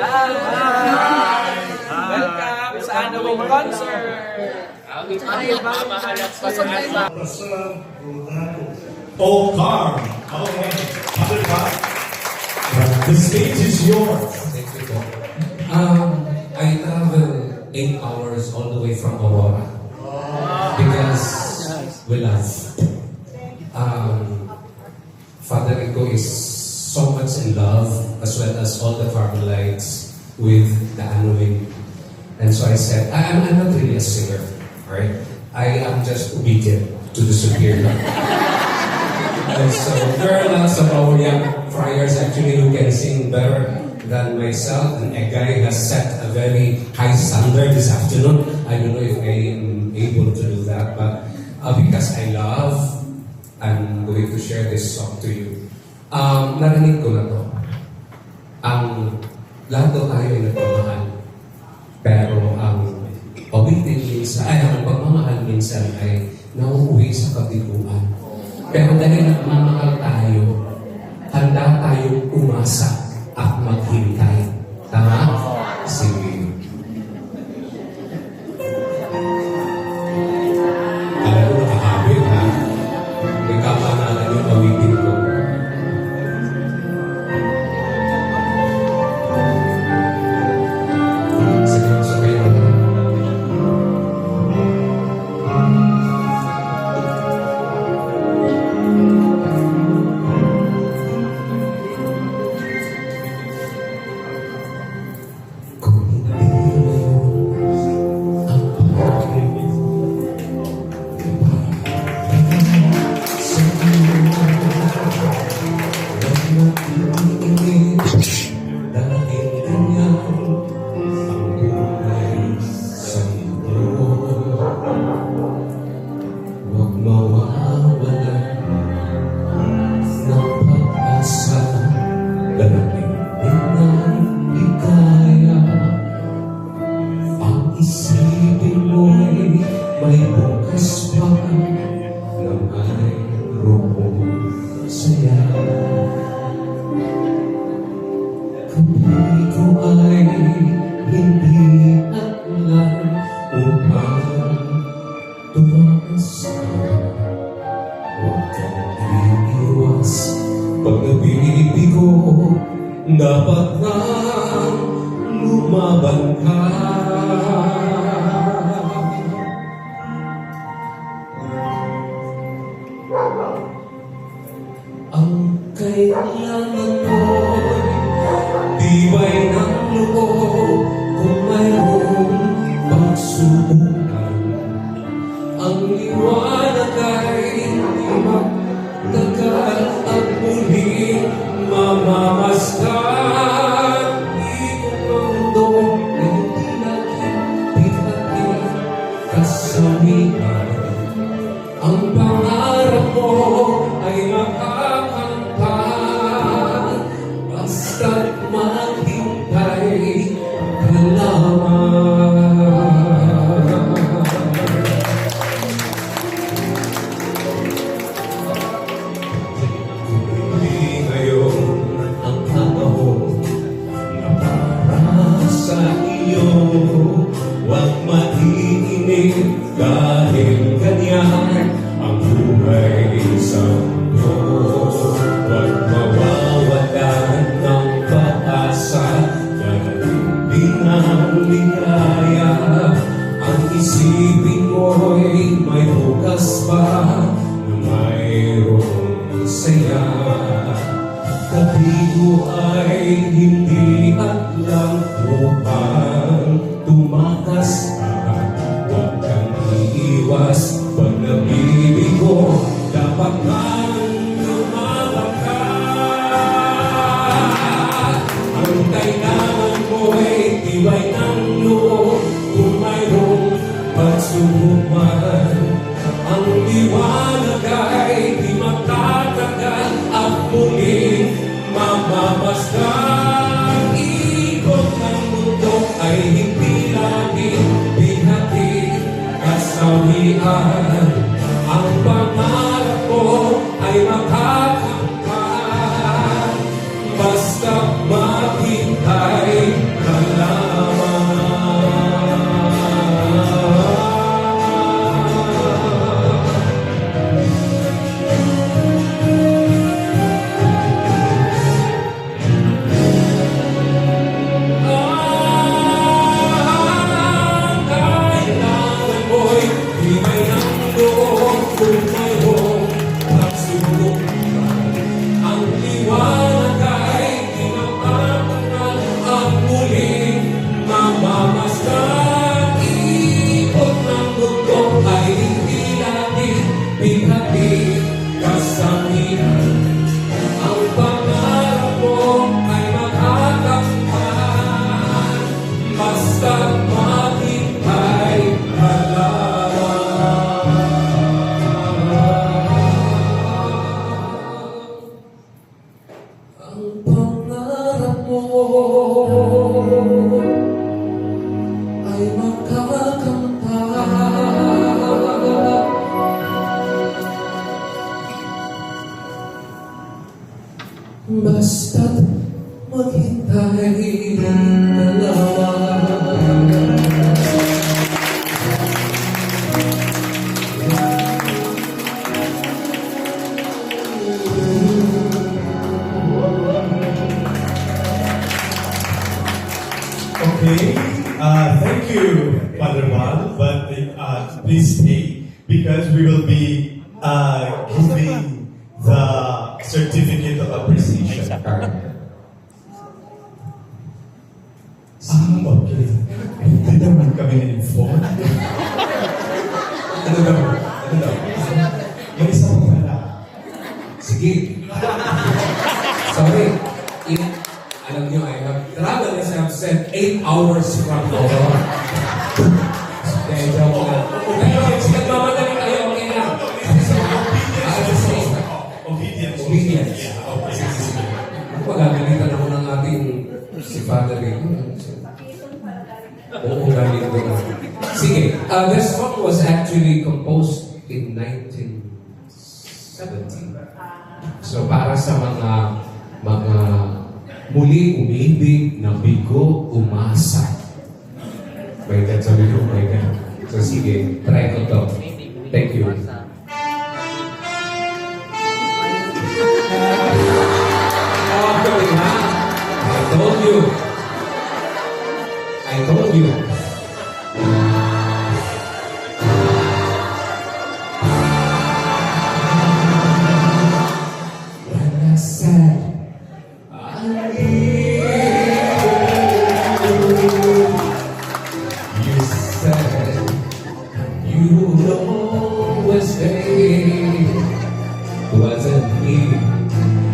Welcome sa Halloween concert! Oh, Carl. Okay. Other Carl. The stage is yours. Thank you po. I travel 8 hours all the way from Aurora because we love. Father Rico is so much in love as well as all the Carmelites with the Halloween. And so I said, I'm not really a singer, right? I am just obedient to the superior. And so there are lots of our young friars actually who can sing better than myself, and a guy has set a very high standard this afternoon. I don't know if I am able to do that, but because I love, I'm going to share this song to you. Narinig ko na to. Lahat daw tayo ay nagmamahal. Pero ang pagmamahal minsan ay nauuwi sa kabiguan. Pero dahil nagmamahal tayo, handa tayong umasa at maghintay. Tama? Sige. Alam mo, nakahabit ha? May kapanalan yung awitin ko. Seryoso kayo. Isipin mo'y may bukas pa na mayroong saya. Kapag ko ay hindi atlan upang tumakas ka, huwag kang iiwas. Pag nabibigo, dapat na lumaban ka. Ang kailangan mo'y tibay ng loob kung mayroong pagsubukan. Ang liwanag ay hindi magtagal at muling mamamasdan. Ikot ang mundo ay hindi naging kasawian. Ang pangarap mo ay makakamtan, basta't maghintay ka lamang. Hindi ngayon ang panahon na para sa iyo, huwag maiinip dahil ganyan ang buhay sa mundo. Huwag mawawalan ng pag-asa dahil hindi ng ligaya. Ang isipin mo'y may bukas pa na mayroong saya. Kabigo ay hindi at lang upang tumakas ka. Huwag kang iiwas. Pag nabibigo, dapat man lumaban ka. Ang kailangan mo'y tibay ng loob kung mayroong pagsubok. Ang liwanag ay di magtatagal at muling mamamasdan. Ikot ng mundo ay hindi laging binhatid kasawian. Ang pangarap ko ay makakamtan, basta maghintay muling mamamasdan. Ikot ng mundo ay hindi laging binhati kasabihan. Ang pangarap mo ay makakamtan, basta't matibay ka lang. Ang pangarap mo ay makakamtan, basta't maghintay ka lang. Okay, thank you, Father Val, but please stay because we will be giving the certificate of appreciation. Okay. Hindi naman kami na-inform. Ano daw? Yung isa mo pala. Sige. Sorry. Alam niyo, I have traveled, as I have said, 8 hours from Oro. Dahil joke lang. Pero, nagmamadali kayo, okay lang. Obedience. Obedience. Pagagalitan ako ng ating si Father Rico. Oo, galing ko na. Sige, this song was actually composed in 1970. So, para sa mga muli umibig na bigo umasa. My God, sabi ko, my God. So, sige, try ko to. Thank you. Okay, ha? I told you. I told you. When I said I need you, you said you would always stay. Wasn't me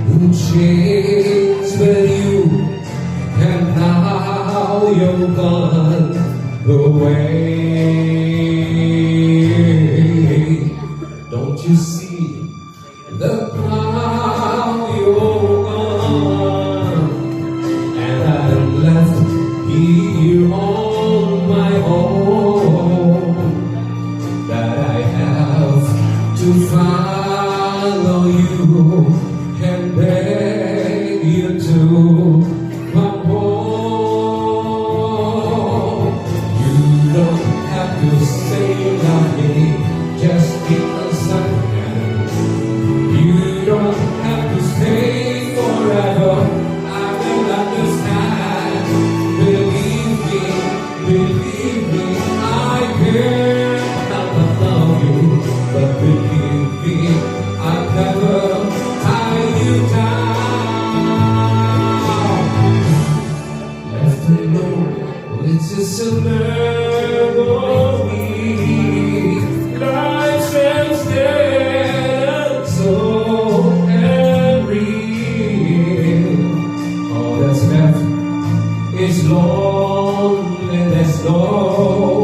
who changed but you, and now you're gone away. Don't you see the cloud you're gone, and I'm left here on my own, that I have to follow you and beg you to come home. You don't have to say nothing just because I can. You don't have to stay forever. I will understand. Believe me, I can. Not love you, but believe me, I'll never tie you down. Left alone, it's just a memory. Life stands dead and so unreal. All that's left is loneliness, Lord.